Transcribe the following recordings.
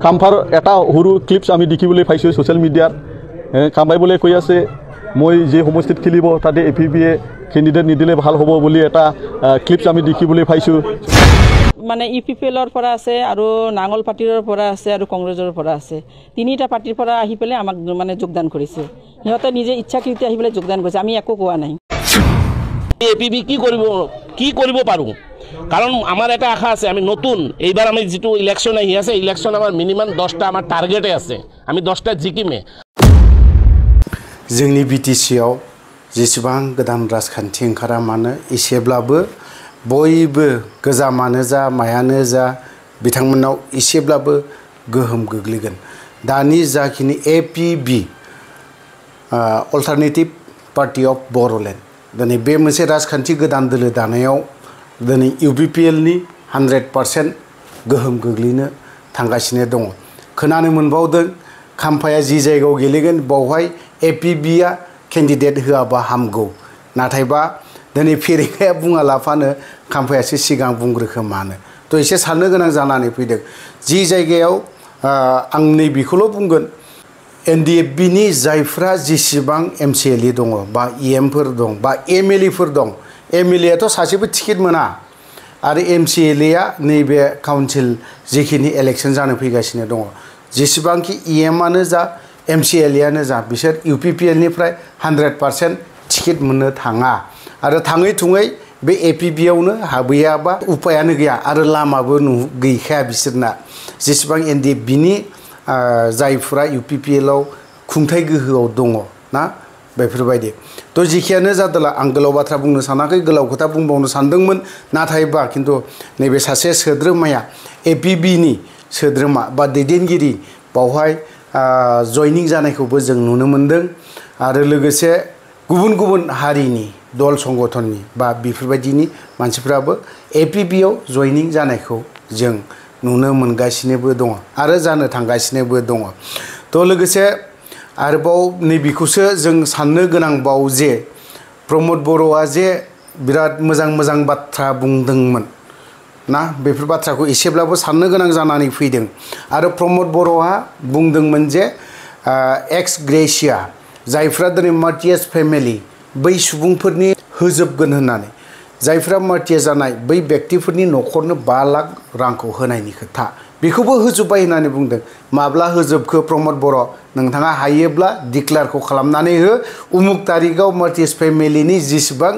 খাম্পাৰ এটা সৰু ক্লিপছ আমি দেখিবলৈ পাইছোঁ ছ'চিয়েল মিডিয়াত খাম্পাই বোলে কৈ আছে মই যে সমষ্টিত খেলিব তাতে APBয়ে কেণ্ডিডেট নিদিলে ভাল হ'ব বুলি এটা ক্লিপছ আমি দেখিবলৈ পাইছোঁ মানে UPPLৰ পৰা আছে আৰু নাঙল পাৰ্টিৰ পৰা আছে আৰু কংগ্ৰেছৰ পৰা আছে তিনিটা পাৰ্টিৰ পৰা আহি পেলাই আমাক মানে যোগদান কৰিছে সিহঁতে নিজে ইচ্ছাকৃত আহি পেলাই যোগদান কৰিছে আমি একো কোৱা নাই APB কি কৰিব পাৰো কাৰণ আমাৰ এটা আশা আছে আমি নতুন এইবাৰ আমি যেটো ইলেকশন আহি আছে ইলেকশন আমাৰ মিনিমাম 10টা আমাৰ টাৰ্গেটে আছে আমি 10টা জিকিমে जोंनि BTCआव जेसेबां गोदान राजखान्थि ओंखारा मानो एसेब्लाबो बयबो गोजामानो जा मायानो जा बिथांमोननाव एसेब्लाबो गोहोम गोग्लैगोन दानि जाखिनि APB alternative party of Bodoland दिनै बे मोनसे राजखान्थि गोदान दोलो दानायाव दिनै UPPLनि 100% गोहोम गोग्लैनो थांगासिनो दङ खोनानो मोनबावदों खाम्फाया जि जायगायाव गेलेगोन बावहाय APBआ केन्डिडेट होआबा हामगौ नाथायबा दिनै फेरेंगाया बुङालाफानो खाम्फायासो सिगां बुंग्रोखोमानो थ' एसे साननो गोनां जानानै फैदों जि जायगायाव आं नैबेखौल' बुंगोन NDFBनि जायफ्रा जेसेबां MCLE दङ बा EMफोर दं बा MLEफोर दं MLEआथ' सासेबो टिकेट मोना आरो MCLEआ नैबे काउन्सिल जिखिनि इलेक्सन जानो फैगासिनो दङ जेसेबांखि EMआनो जा MCLEआनो जा बिसोर UPPLनिफ्राय 100% टिकेट मोननो थाङा आरो थाङै थुङै बे APBआवनो हाबैयाबा उपायानो गैया आरो लामाबो गैखाया बिसोरना जेसेबां NDFBनि जायफ्रा UPPLआव खुंथाय गोहोआव दङ ना बेफोरबायदि थ' जिखियानो जादोला आं गोलाव बाथ्रा बुंनो सानाखै गोलाव खोथा बुंबावनो सानदोंमोन नाथायबा खिन्थु नैबे सासे सोद्रोमाया APBनि सोद्रोमा बा दैदेनगिरि बावहाय जयनिं जानायखौबो जों नुनो मोनदों आरो लोगोसे गुबुन गुबुन हारिनि दल संगठननि बा बेफोरबायदिनि मानसिफ्राबो APBआव जयनिं जानायखौ जों नुनो मोनगासिनोबो दङ आरो जानो थांगासिनोबो दङ थ' लोगोसे आरोबाव नैबेखौसो जों साननो गोनांबाव जे प्रमद बर'आ जे बिराद मोजां मोजां बाथ्रा बुंदोंमोन ना बेफोर बाथ्राखौ एसेब्लाबो साननो गोनां जानानै फैदों आरो प्रमद बर'आ बुंदोंमोन जे एक्स ग्रेसिया जायफ्रा दिनै मार्टियास फेमिलि बै सुबुंफोरनि होजोबगोन होननानै जायफ्रा मार्टिया जानाय बै व्यक्तिफोरनि न'खरनो 5 लाख रांखौ होनायनि खोथा बेखौबो होजोबबाय होननानै बुंदों माब्ला होजोबखो प्रमद बर' नोंथाङा हायोब्ला डिक्लेयारखौ खालामनानै हो उमुक तारिखआव मार्टियास फेमिलिनि जेसेबां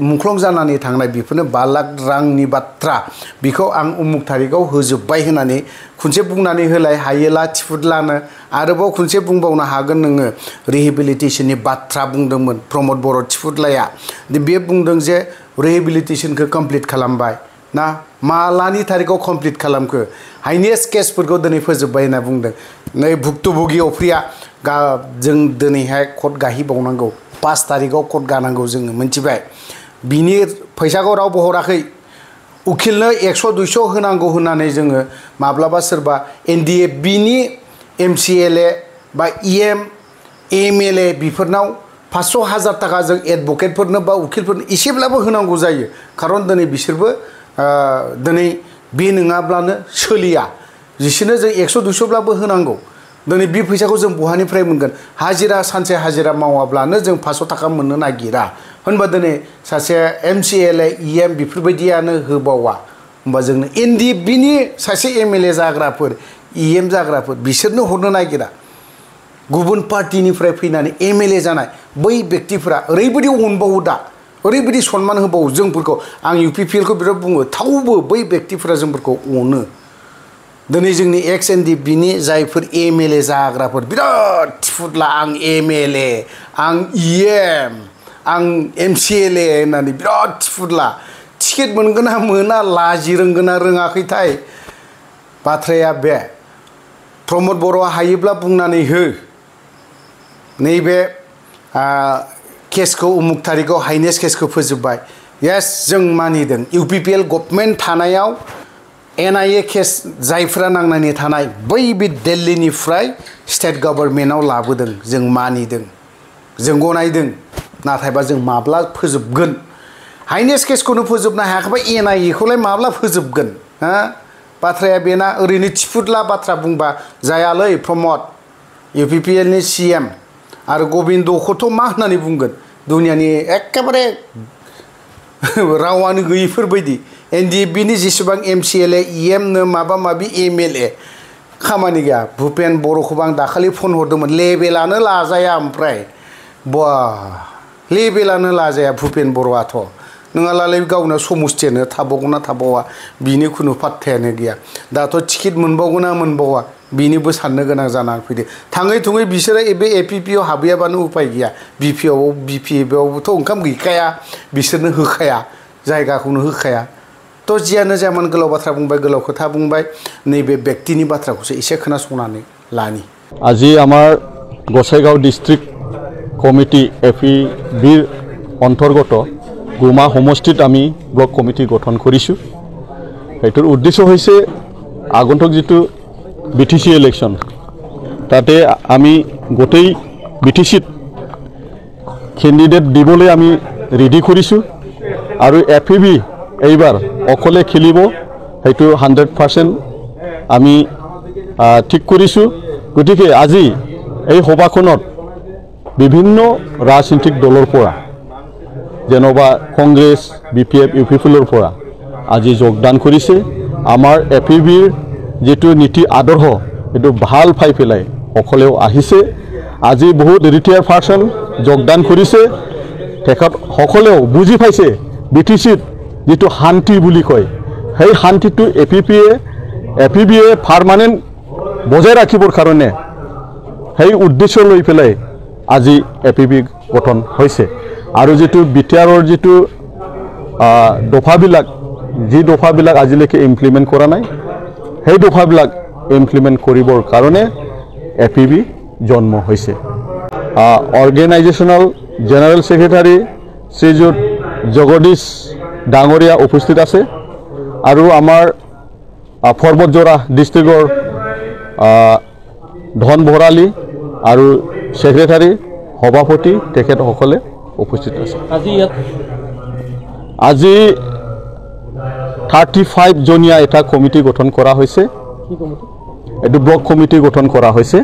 मुंख्लं जानानै थांनाय बेफोरनो 5 लाख रांनि बाथ्रा बेखौ आं उमुक तारिखआव होजोबबाय होननानै खनसे बुंनानै होलाय हायोला थिफुदलानो आरोबाव खनसे बुंबावनो हागोन नोङो रिहेबिलिटेसननि बाथ्रा बुंदोंमोन प्रमद बर' थिफुदलाया बे बुंदों जे रिहेबिलिटेसनखौ कमप्लिट खालामबाय ना मालानि तारिखआव कमप्लिट खालामखो हाइनेस्ट केसफोरखौ दिनै फोजोबबाय होनना बुंदों नै भुक्तभोगि अफ्रिया जों दिनैहाय कर्ट गाहिबावनांगौ 5 तारिखआव कर्ट गानांगौ जोङो मिथिबाय बिनि फैसाखौ रावबो हराखै उकिलनो 100-200 होनांगौ होननानै जोङो माब्लाबा सोरबा NDFBनि MCLA बा EM MLA बेफोरनाव 500,000 थाखा जों एडभकेटफोरनो बा उकिलफोरनो एसेब्लाबो होनांगौ जायो खारन दिनै बिसोरबो दिनै बे नङाब्लानो सोलिया जिसिनो जों 100-200 ब्लाबो होनांगौ दिनै बे फैसाखौ जों बहानिफ्राय मोनगोन हाजिरा सानसे हाजिरा मावाब्लानो जों 500 थाखा मोननो नागिरा होनबा दिनै सासे MCLA EM बेफोरबायदियानो होबावा होनबा जोंनो NDFBनि सासे MLA जाग्राफोर EM जाग्राफोर बिसोरनो हरनो नागिरा गुबुन पार्टिनिफ्राय फैनानै MLA जानाय बै व्यक्तिफोरा ओरैबायदि अनबावो दा ओरैबायदि सन्मान होबावो जोंफोरखौ आं UPPLखौ बिराद बुङो थावबो बै व्यक्तिफोरा जोंफोरखौ अनो दिनै जोंनि एक्स NDFBनि जायफोर MLA जाग्राफोर बिराद थिफुदला आं MLA आं EM आं MCLA होननानै बिराद थिफुदला टिकेट मोनगोन ना मोना लाजि रोंगोन ना रोङाखैथाय बाथ्राया बे प्रमद बर'आ हायोब्ला बुंनानै हो नैबे केसखौ उमुक तारिखआव हाइनेस्ट केसखौ फोजोबबाय येस जों मानिदों UPPL गभर्नमेन्ट थानायाव NIA केस जायफ्रा नांनानै थानाय बै बे दिल्लीनिफ्राय स्टेट गभर्नमेन्टआव लाबोदों जों मानिदों जों गनायदों नाथायबा जों माब्ला फोजोबगोन हाइनेस्ट केसखौनो फोजोबनो हायाखैबा NIA खौलाय माब्ला फोजोबगोन हा बाथ्राया बेना ओरैनो थिफुदला बाथ्रा बुंबा जायालै प्रमद UPPL नि CM आरो गबिन्दखौथ' मा होननानै बुंगोन दुनियानि एखेबारे रावानो गैयिफोर बायदि NDFB नि जेसेबां MCLA EM नो माबा माबि MLA खामानि गैया भुपेन बर'खौबो आं दाखालि फन हरदोंमोन लेभेलानो लाजाया ओमफ्राय बा लेभेलानो लाजाया भुपेन बर'आथ' नङालाय गावनो समस्थियानो थाबावगोना थाबावा बिनि खुनु पात्तायानो गैया दाथ' टिकेट मोनबावगोना मोनबावा बिनिबो साननो गोनां जानानै फैदो थाङै थुङै बिसोरो बे APP आव हाबैयाबानो उपाय गैया BPAवबोथ' ओंखाम गैखाया बिसोरनो होखाया जायगाखौनो होखाया तो जियानो जायामोन गोलाव बाथ्रा बुंबाय गोलाव खोथा बुंबाय नैबे व्यक्तिनि बाथ्राखौसो एसे खोनासंनानै लानि আজি আমাৰ গোসাইগাঁও ডিষ্ট্ৰিক্ট কমিটি APBৰ অন্তৰ্গত গুমা সমষ্টিত আমি ব্লক কমিটি গঠন কৰিছোঁ এইটোৰ উদ্দেশ্য হৈছে আগন্তুক যেটো BTC ইলেকশ্যন তাতে আমি গোটেই BTCত ক্যান্ডিডেট দিবলৈ আমি ৰেডি কৰিছোঁ আৰু APB এইবাৰ অকলে খেলিব সেইটো 100% আমি ঠিক কৰিছোঁ গতিকে আজি এই সভাখনত বিভিন্ন ৰাজনৈতিক দলৰ পৰা যেনবা কংগ্ৰেছ BPF UPPৰ পৰা আজি যোগদান কৰিছে আমাৰ APBৰ যেটো নীতি আদৰ্শ এটো ভাল পাই পেলাই অকলেও আহিছে আজি বহুত ৰিটায়াৰ পাৰ্সন যোগদান কৰিছে তেখেত সকলেও বুজি পাইছে BTCত যেটো শান্তি বুলি কয় সেই শান্তিটো APBয়ে পাৰ্মানেন্ট বজাই ৰাখিবৰ কাৰণে সেই উদ্দেশ্য লৈ পেলাই আজি APB গঠন হৈছে আৰু যেটো বিটিআৰৰ যেটো দফাবিলাক যি দফাবিলাক আজিলৈকে ইমপ্লিমেন্ট কৰা নাই সেই দফাবিলাক ইমপ্লিমেন্ট কৰিবৰ কাৰণে APB জন্ম হৈছে অৰ্গেনাইজেশ্যনাল জেনাৰেল সেক্ৰেটাৰী শ্ৰীযুত জগদীশ ডাঙৰীয়া উপস্থিত আছে আৰু আমাৰ ফৰবতজৰা ডিস্ট্ৰিক্টৰ ধন ভৰালী আৰু সেক্ৰেটাৰী সভাপতি তেখেত সকলে উপস্থিত আছে আজি 35 জনীয়া এটা কমিটি গঠন কৰা হৈছে এটো ব্লক কমিটি গঠন কৰা হৈছে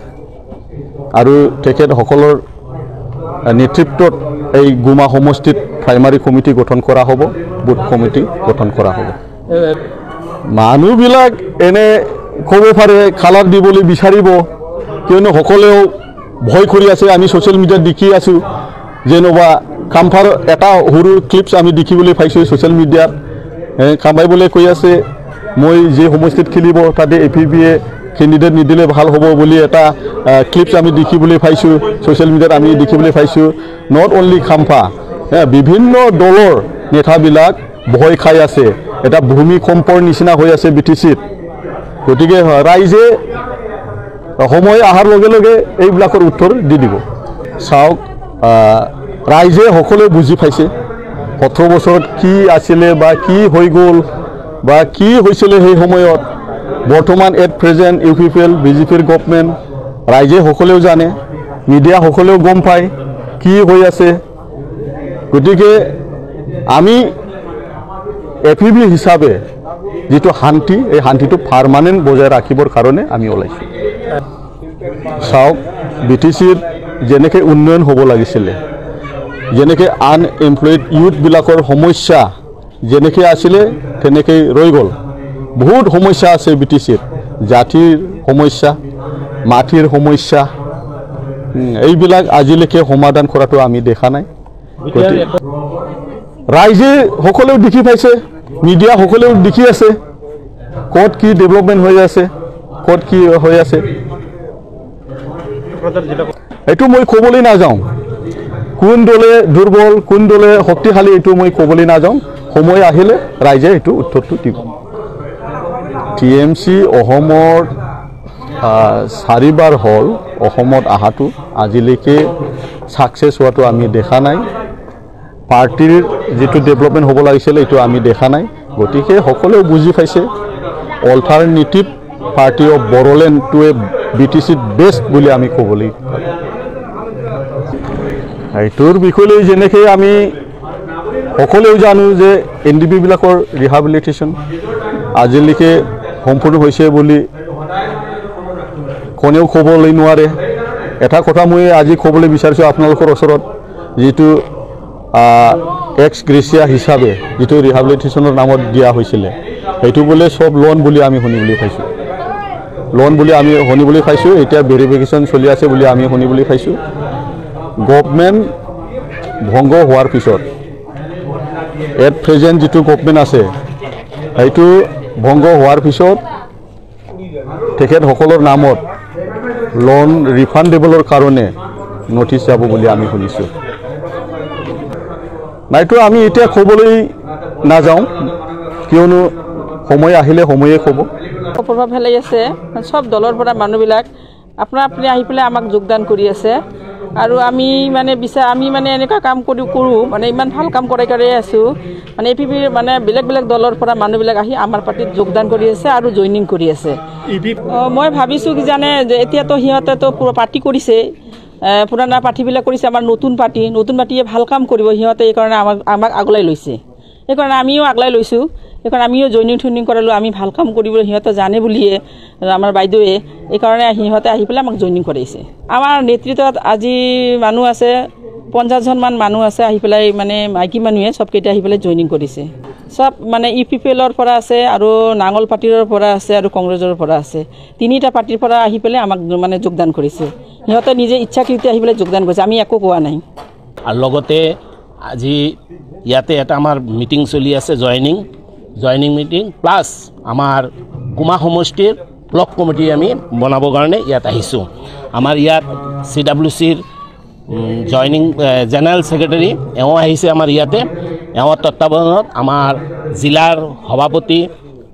আৰু তেখেত সকলৰ নেতৃত্বত এই গুমা সমষ্টিত প্ৰাইমাৰী কমিটি গঠন কৰা হ'ব বুথ কমিটি গঠন কৰা হ'ব মানুহবিলাক এনে ক'ব পাৰে খালাৰ দিবলৈ বিচাৰিব কিয়নো সকলেও ভয় কৰি আছে আমি সোশ্যাল মিডিয়াত দেখি আছো যেনবা কামফাৰ এটা সৰু ক্লিপছ আমি দেখিবলৈ পাইছো সোশ্যাল মিডিয়াত কামাই বলে কৈ আছে মই যে সমষ্টিত খেলিব তাতে APBয়ে ক্যান্ডিডেট নিদিলে ভাল হ'ব বুলি এটা ক্লিপছ আমি দেখিবলৈ পাইছো সোশ্যাল মিডিয়াত আমি দেখিবলৈ পাইছো নট অনলি খামফা বিভিন্ন দলৰ নেতাবিলাক ভয় খাই আছে এটা ভূমিকম্পৰ নিচিনা হৈ আছে BTCত গতিকে ৰাইজে সময় আহাৰ লগে লগে এইবিলাকৰ উত্তৰ দি দিব চাওক ৰাইজে সকলোৱে বুজি পাইছে 17 বছৰত কি আছিলে বা কি হৈ গ'ল বা কি হৈছিল সেই সময়ত বৰ্তমান এট প্ৰেজেন্ট UPPL BJPৰ গভৰ্ণমেণ্ট ৰাইজে সকলোৱে জানে মিডিয়া সকলোৱে গম পায় কি হৈ আছে গতিকে আমি APB হিচাপে যেটো শান্তি এই শান্তিটো পাৰ্মানেন্ট বজাই ৰাখিবৰ কাৰণে আমি ওলাইছো চাওক BTCৰ যেনেকৈ উন্নয়ন হ'ব লাগিছিল যেনেকৈ আনএমপ্লয়েড ইউথ বিলাকৰ সমস্যা যেনেকৈ আছিল তেনেকৈ ৰৈ গ'ল বহুত সমস্যা আছে BTCৰ জাতিৰ সমস্যা মাটিৰ সমস্যা এইবিলাক আজিলৈকে সমাধান কৰাটো আমি দেখা নাই ৰাইজে সকলোৱে দেখি পাইছে মিডিয়া সকলোৱে দেখি আছে ক'ত কি ডেভেলপমেন্ট হৈ আছে ক'ত কি হৈ আছে এইটো মই ক'বলৈ নাযাওঁ কোন দলে দুৰ্বল কোন দলে শক্তিশালী এইটো মই ক'বলৈ নাযাওঁ সময় আহিলে ৰাইজে এইটো উত্তৰটো দিব TMC অসমত 4বাৰ হল অসমত আহাটো আজিলৈকে সাকসেস হোৱাটো আমি দেখা নাই পাৰ্টিৰ যেটো ডেভেলপমেন্ট হ'ব লাগিছিল এইটো আমি দেখা নাই গতিকে সকলোৱে বুজি পাইছে alternative party of Bodoland to a BTC best বুলি আমি ক'বলৈ এইটোৰ বিষয়লৈ যেনেকৈ আমি সকলোৱে জানো যে NDP বিলাকৰ ৰিহাবিলিটেশন আজিলৈকে সম্পূৰ্ণ হৈছে বুলি কোনেও ক'বলৈ নোৱাৰে। এটা কথা মই আজি ক'বলৈ বিচাৰিছোঁ আপোনালোকৰ ওচৰত, যিটো এক্স গ্ৰেচিয়া হিচাপে যিটো ৰিহাবিলিটেশ্যনৰ নামত দিয়া হৈছিলে, সেইটো বোলে চব লোন বুলি আমি শুনিবলৈ পাইছোঁ। লোন বুলি আমি শুনিবলৈ পাইছোঁ। এতিয়া ভেৰিফিকেশ্যন চলি আছে বুলি আমি শুনিবলৈ পাইছোঁ। গভৰ্ণমেণ্ট ভংগ হোৱাৰ পিছত এট প্ৰেজেণ্ট যিটো গভৰ্ণমেণ্ট আছে, সেইটো ভংগ হোৱাৰ পিছত তেখেতসকলৰ নামত লোন ৰিফাণ্ডেবলৰ কাৰণে নটিচ যাব বুলি আমি শুনিছোঁ। নাইতো আমি এতিয়া ক'বলৈ নাযাওঁ, কিয়নো সময় আহিলে সময়ে ক'ব। প্ৰভাৱ পেলাই আছে চব দলৰ পৰা মানুহবিলাক আপনা আপুনি আহি পেলাই আমাক যোগদান কৰি আছে। আৰু আমি মানে আমি মানে এনেকুৱা কাম কৰোঁ মানে ইমান ভাল কাম কৰাই আছোঁ। মানে APPৰ মানে বেলেগ বেলেগ দলৰ পৰা মানুহবিলাক আহি আমাৰ পাৰ্টিত যোগদান কৰি আছে আৰু জইনিং কৰি আছে। মই ভাবিছোঁ কি জানে যে এতিয়াতো সিহঁতেতো পাৰ্টি কৰিছে, পুৰণা পাৰ্টিবিলাক কৰিছে। আমাৰ নতুন পাৰ্টিয়ে ভাল কাম কৰিব সিহঁতে, এইকাৰণে আমাক আগলাই লৈছে। সেইকাৰণে আমিও আগলাই লৈছোঁ। সেইকাৰণে আমিও জইনিং কৰালোঁ। আমি ভাল কাম কৰিবলৈ সিহঁতে জানে বুলিয়ে আমাৰ বাইদেৱে, এইকাৰণে সিহঁতে আহি পেলাই আমাক জইনিং কৰাইছে। আমাৰ নেতৃত্বত আজি মানুহ আছে 50জনমান মানুহ আছে আহি পেলাই, মানে মাইকী মানুহে চবকেইটা আহি পেলাই জইনিং কৰিছে। চব মানে UPPLৰ পৰা আছে আৰু নাঙল পাৰ্টিৰ পৰা আছে আৰু কংগ্ৰেছৰ পৰা আছে। তিনিটা পাৰ্টিৰ পৰা আহি পেলাই আমাক মানে যোগদান কৰিছে। সিহঁতে নিজে ইচ্ছাকৃত আহি পেলাই যোগদান কৰিছে, আমি একো কোৱা নাই। আৰু লগতে আজি ইয়াতে এটা আমাৰ মিটিং চলি আছে, জইনিং মিটিং প্লাছ আমাৰ কুমা সমষ্টিৰ ব্লক কমিটি আমি বনাবৰ কাৰণে ইয়াত আহিছোঁ। আমাৰ ইয়াত CWCৰ জইনিং জেনেৰেল ছেক্ৰেটাৰী এওঁ আহিছে আমাৰ ইয়াতে। এওঁৰ তত্বাৱধানত আমাৰ জিলাৰ সভাপতি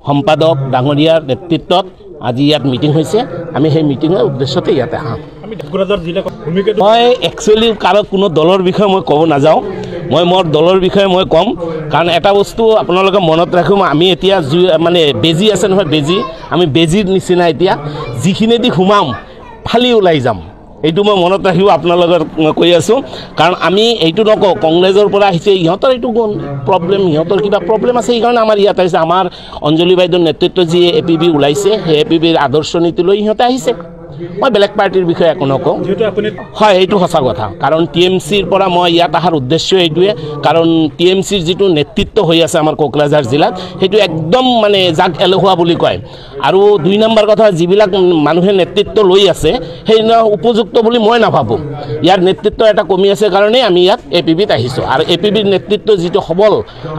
সম্পাদক ডাঙৰীয়াৰ নেতৃত্বত আজি ইয়াত মিটিং হৈছে। আমি সেই মিটিঙৰ উদ্দেশ্যতে ইয়াতে আহোঁ। মই একচুৱেলি কোনো দলৰ বিষয়ে মই ক'ব নাযাওঁ। মই মোৰ দলৰ বিষয়ে মই ক'ম, কাৰণ এটা বস্তু আপোনালোকে মনত ৰাখিম, আমি এতিয়া মানে বেজী আছে নহয়, আমি বেজীৰ নিচিনা এতিয়া যিখিনিদি সোমাম ফালি ওলাই যাম। এইটো মই মনত ৰাখিব আপোনালোকৰ কৈ আছোঁ। কাৰণ আমি এইটো নকওঁ কংগ্ৰেছৰ পৰা আহিছে, ইহঁতৰ এইটো সিহঁতৰ কিবা প্ৰব্লেম আছে, সেইকাৰণে আমাৰ ইয়াত আহিছে। আমাৰ অঞ্জলি বাইদেউৰ নেতৃত্বত যি APB ওলাইছে, সেই APBৰ আদৰ্শ নীতি লৈ সিহঁতে আহিছে। মই বেলেগ পাৰ্টিৰ বিষয়ে একো নকওঁ। হয়, এইটো সঁচা কথা। কাৰণ TMCৰ পৰা মই ইয়াত অহাৰ উদ্দেশ্য এইটোৱে, কাৰণ TMCৰ যিটো নেতৃত্ব হৈ আছে আমাৰ কোকৰাঝাৰ জিলাত, সেইটো একদম মানে যাক এলেহুৱা বুলি কয়। আৰু 2 নম্বৰ কথা, যিবিলাক মানুহে নেতৃত্ব লৈ আছে সেই উপযুক্ত বুলি মই নাভাবোঁ। ইয়াৰ নেতৃত্ব এটা কমি আছে কাৰণেই আমি ইয়াত APBত আহিছোঁ। আৰু APBৰ নেতৃত্ব যিটো সবল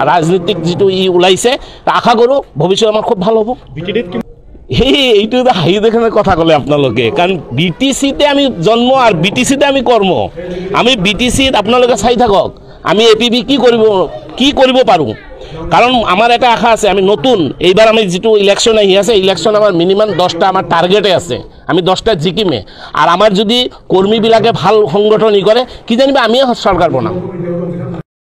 ৰাজনীতিক যিটো ওলাইছে, আশা কৰোঁ ভৱিষ্যত আমাৰ খুব ভাল হ'ব। এইটো এটা হাঁহি দেখনে কথা ক'লে আপোনালোকে, কাৰণ BTCতে আমি জন্ম আৰু BTCতে আমি কৰ্ম। আমি BTCত আপোনালোকে চাই থাকক আমি APB কি কৰিব পাৰোঁ। কাৰণ আমাৰ এটা আশা আছে, আমি নতুন এইবাৰ আমি যিটো ইলেকশ্যন আহি আছে, ইলেকশ্যন আমাৰ মিনিমাম 10টা আমাৰ টাৰ্গেটে আছে। আমি 10টাত জিকিমে। আৰু আমাৰ যদি কৰ্মীবিলাকে ভাল সংগঠন কৰে, কি জানিবা আমিয়ে চৰকাৰ বনাম।